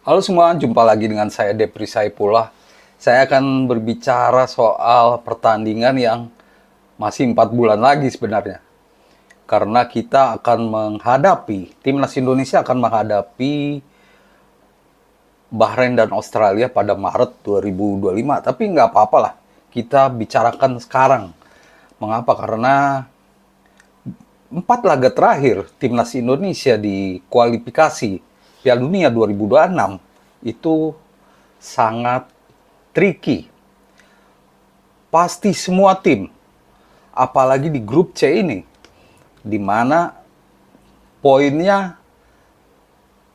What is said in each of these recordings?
Halo semua, jumpa lagi dengan saya Depri Saipullah. Saya akan berbicara soal pertandingan yang masih 4 bulan lagi sebenarnya. Karena kita akan menghadapi, Timnas Indonesia akan menghadapi Bahrain dan Australia pada Maret 2025. Tapi nggak apa-apa lah, kita bicarakan sekarang. Mengapa? Karena 4 laga terakhir Timnas Indonesia di kualifikasi Piala Dunia 2026 itu sangat tricky. Pasti semua tim, apalagi di grup C ini, di mana poinnya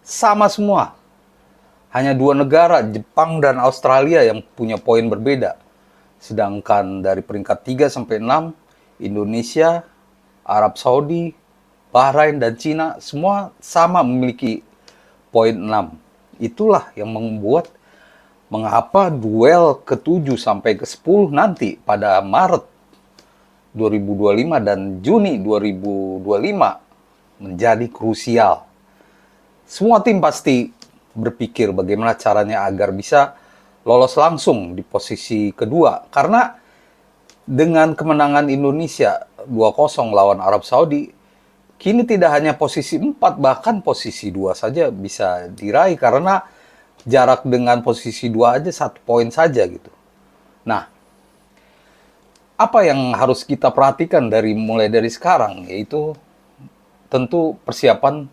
sama semua. Hanya dua negara, Jepang dan Australia yang punya poin berbeda. Sedangkan dari peringkat 3 sampai 6, Indonesia, Arab Saudi, Bahrain, dan Cina semua sama memiliki poin 6. Itulah yang membuat mengapa duel ke-7 sampai ke-10 nanti pada Maret 2025 dan Juni 2025 menjadi krusial. Semua tim pasti berpikir bagaimana caranya agar bisa lolos langsung di posisi kedua. Karena dengan kemenangan Indonesia 2-0 lawan Arab Saudi, kini tidak hanya posisi 4, bahkan posisi 2 saja bisa diraih. Karena jarak dengan posisi 2 aja 1 poin saja gitu. Nah, apa yang harus kita perhatikan mulai dari sekarang, yaitu tentu persiapan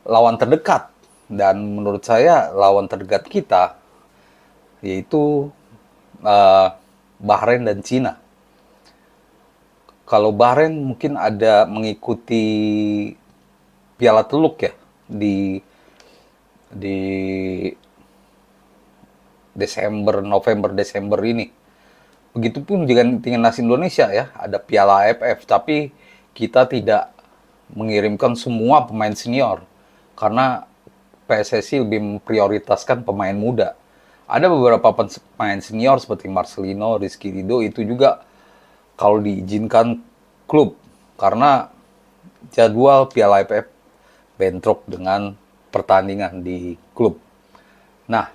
lawan terdekat. Dan menurut saya lawan terdekat kita yaitu Bahrain dan Cina. Kalau Bahrain mungkin ada mengikuti Piala Teluk ya di Desember, November, Desember ini. Begitupun dengan timnas Indonesia ya, ada Piala AFF, tapi kita tidak mengirimkan semua pemain senior karena PSSI lebih memprioritaskan pemain muda. Ada beberapa pemain senior seperti Marcelino, Rizky Ridho itu juga kalau diizinkan klub karena jadwal Piala AFF bentrok dengan pertandingan di klub. Nah,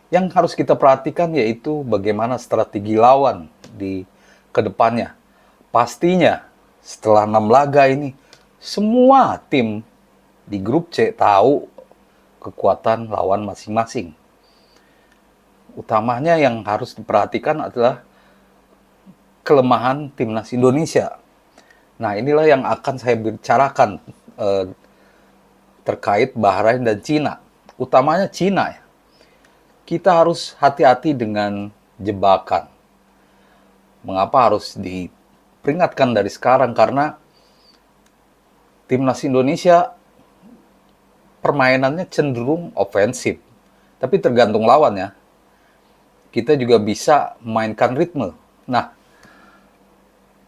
yang harus kita perhatikan yaitu bagaimana strategi lawan di kedepannya. Pastinya setelah 6 laga ini semua tim di grup C tahu kekuatan lawan masing-masing. Utamanya yang harus diperhatikan adalah kelemahan timnas Indonesia. Nah, inilah yang akan saya bicarakan terkait Bahrain dan Cina. Utamanya Cina ya. Kita harus hati-hati dengan jebakan. Mengapa harus diperingatkan dari sekarang? Karena timnas Indonesia permainannya cenderung ofensif. Tapi tergantung lawan ya. Kita juga bisa memainkan ritme. Nah,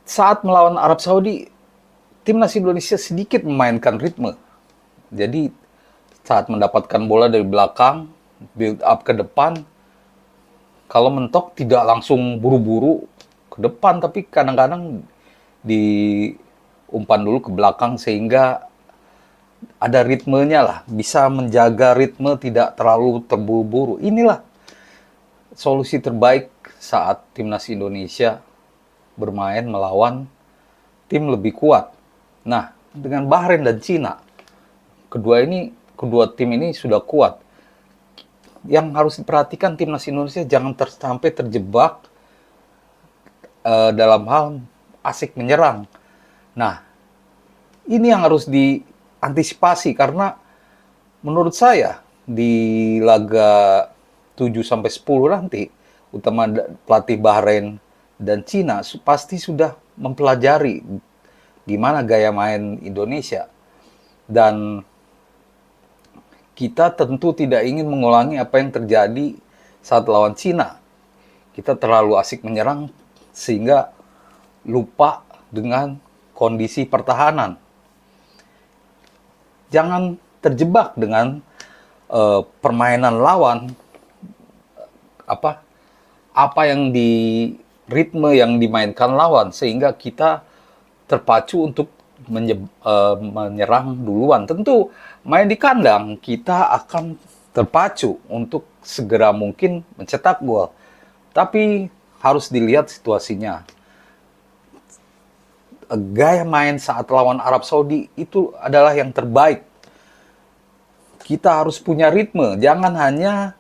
saat melawan Arab Saudi, timnas Indonesia sedikit memainkan ritme. Jadi, saat mendapatkan bola dari belakang, build up ke depan, kalau mentok tidak langsung buru-buru ke depan, tapi kadang-kadang diumpan dulu ke belakang sehingga ada ritmenya lah, bisa menjaga ritme tidak terlalu terburu-buru. Inilah solusi terbaik saat timnas Indonesia bermain melawan tim lebih kuat. Nah, dengan Bahrain dan Cina, kedua tim ini sudah kuat. Yang harus diperhatikan timnas Indonesia jangan sampai terjebak dalam hal asik menyerang. Nah, ini yang harus diantisipasi karena menurut saya di laga 7 sampai 10 nanti, utama pelatih Bahrain dan Cina pasti sudah mempelajari gimana gaya main Indonesia. Dan kita tentu tidak ingin mengulangi apa yang terjadi saat lawan Cina. Kita terlalu asik menyerang sehingga lupa dengan kondisi pertahanan. Jangan terjebak dengan permainan lawan, apa yang ritme yang dimainkan lawan sehingga kita terpacu untuk menyerang duluan. Tentu main di kandang kita akan terpacu untuk segera mungkin mencetak gol. Tapi harus dilihat situasinya. Gaya main saat lawan Arab Saudi itu adalah yang terbaik. Kita harus punya ritme, jangan hanya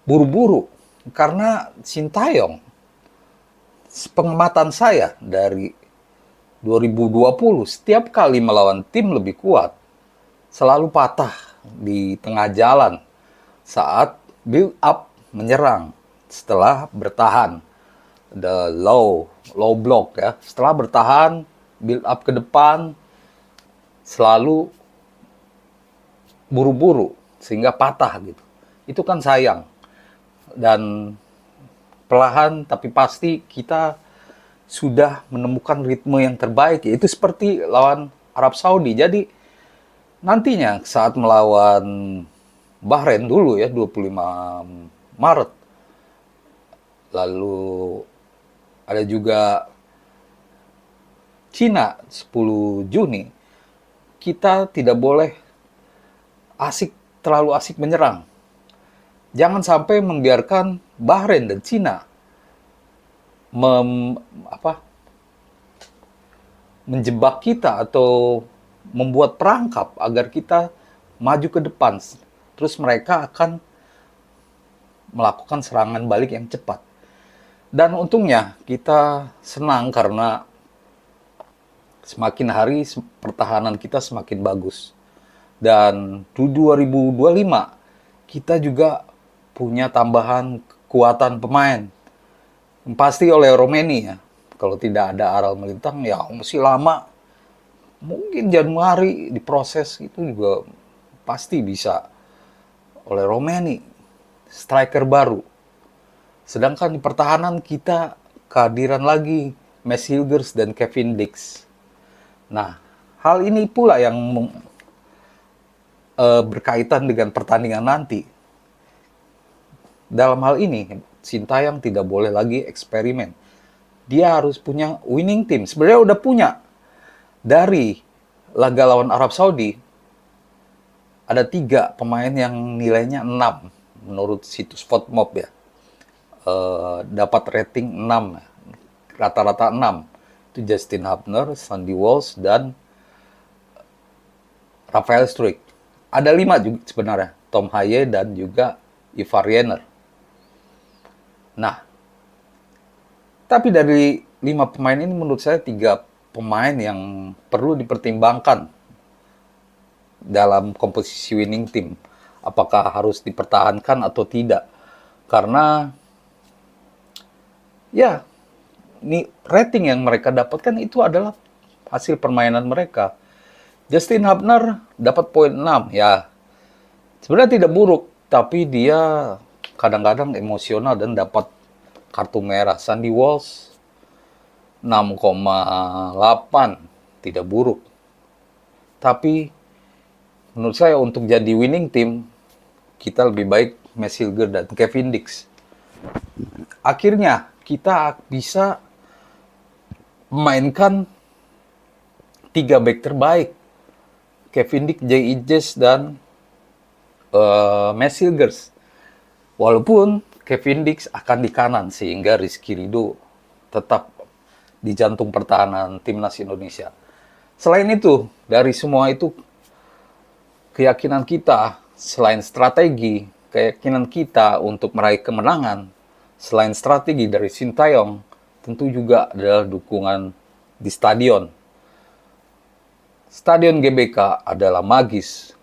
buru-buru. Karena Sintayong, pengamatan saya dari 2020, setiap kali melawan tim lebih kuat, selalu patah di tengah jalan saat build up menyerang setelah bertahan. The low block ya. Setelah bertahan, build up ke depan, selalu buru-buru sehingga patah gitu. Itu kan sayang. Dan perlahan tapi pasti kita sudah menemukan ritme yang terbaik, yaitu seperti lawan Arab Saudi. Jadi nantinya saat melawan Bahrain dulu ya 25 Maret, lalu ada juga Cina 10 Juni, kita tidak boleh terlalu asik menyerang. Jangan sampai membiarkan Bahrain dan Cina menjebak kita atau membuat perangkap agar kita maju ke depan. Terus mereka akan melakukan serangan balik yang cepat. Dan untungnya kita senang karena semakin hari pertahanan kita semakin bagus. Dan di 2025 kita juga punya tambahan kekuatan pemain. Pasti oleh Romeni ya. Kalau tidak ada Aral Melintang ya masih lama. Mungkin Januari diproses itu juga pasti bisa oleh Romeni. Striker baru. Sedangkan di pertahanan kita kehadiran lagi Max Hilgers dan Kevin Dix. Nah, hal ini pula yang berkaitan dengan pertandingan nanti. Dalam hal ini, Sintayong tidak boleh lagi eksperimen. Dia harus punya winning team. Sebenarnya udah punya. Dari laga lawan Arab Saudi, ada 3 pemain yang nilainya 6 menurut situs FotMob ya. Dapat rating 6, rata-rata 6. Itu Justin Hubner, Sandy Walsh, dan Rafael Struijk. Ada 5 juga sebenarnya, Tom Haye dan juga Ivar Jenner. Nah, tapi dari 5 pemain ini menurut saya 3 pemain yang perlu dipertimbangkan dalam komposisi winning team. Apakah harus dipertahankan atau tidak. Karena ya, ini rating yang mereka dapatkan itu adalah hasil permainan mereka. Justin Hubner dapat poin 6 ya. Sebenarnya tidak buruk, tapi dia kadang-kadang emosional dan dapat kartu merah. Sandy Walsh 6,8, tidak buruk. Tapi menurut saya untuk jadi winning team, kita lebih baik Max Hilgers dan Kevin Dix. Akhirnya kita bisa memainkan 3 back terbaik. Kevin Dix, Jay Ijes, dan Max Hilgers. Walaupun Kevin Dix akan di kanan, sehingga Rizky Ridho tetap di jantung pertahanan timnas Indonesia. Selain itu, dari semua itu, keyakinan kita, selain strategi, keyakinan kita untuk meraih kemenangan, selain strategi dari Sintayong, tentu juga adalah dukungan di stadion. Stadion GBK adalah magis,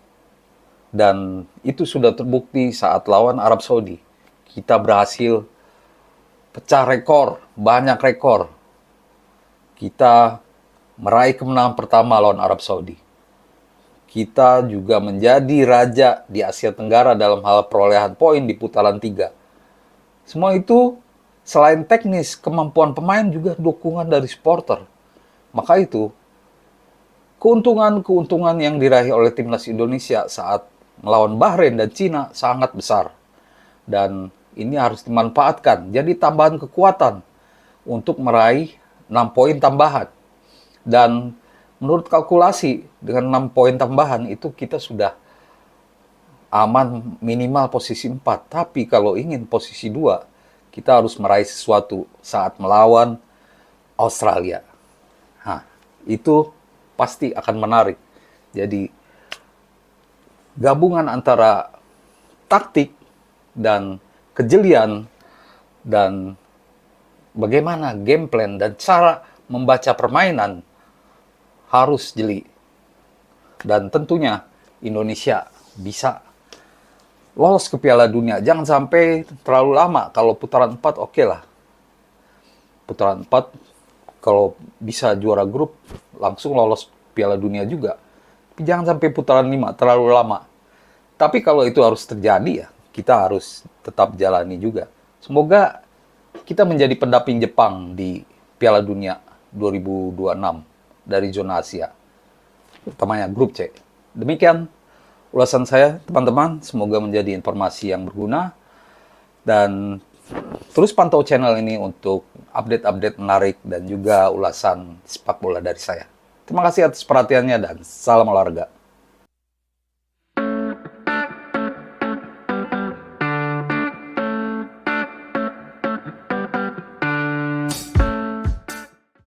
dan itu sudah terbukti saat lawan Arab Saudi. Kita berhasil pecah rekor, banyak rekor. Kita meraih kemenangan pertama lawan Arab Saudi. Kita juga menjadi raja di Asia Tenggara dalam hal perolehan poin di putaran 3. Semua itu selain teknis, kemampuan pemain juga dukungan dari supporter. Maka itu, keuntungan-keuntungan yang diraih oleh timnas Indonesia saat melawan Bahrain dan Cina sangat besar. Dan ini harus dimanfaatkan. Jadi tambahan kekuatan untuk meraih 6 poin tambahan. Dan menurut kalkulasi, dengan 6 poin tambahan itu kita sudah aman minimal posisi 4. Tapi kalau ingin posisi 2, kita harus meraih sesuatu saat melawan Australia. Nah, itu pasti akan menarik. Jadi, gabungan antara taktik dan kejelian dan bagaimana game plan dan cara membaca permainan harus jeli. Dan tentunya Indonesia bisa lolos ke Piala Dunia. Jangan sampai terlalu lama. Kalau putaran 4 oke lah. Putaran 4 kalau bisa juara grup langsung lolos Piala Dunia juga. Tapi jangan sampai putaran 5 terlalu lama. Tapi kalau itu harus terjadi ya, kita harus tetap jalani juga. Semoga kita menjadi pendamping Jepang di Piala Dunia 2026 dari zona Asia. Utamanya grup C. Demikian ulasan saya, teman-teman. Semoga menjadi informasi yang berguna. Dan terus pantau channel ini untuk update-update menarik dan juga ulasan sepak bola dari saya. Terima kasih atas perhatiannya dan salam olahraga.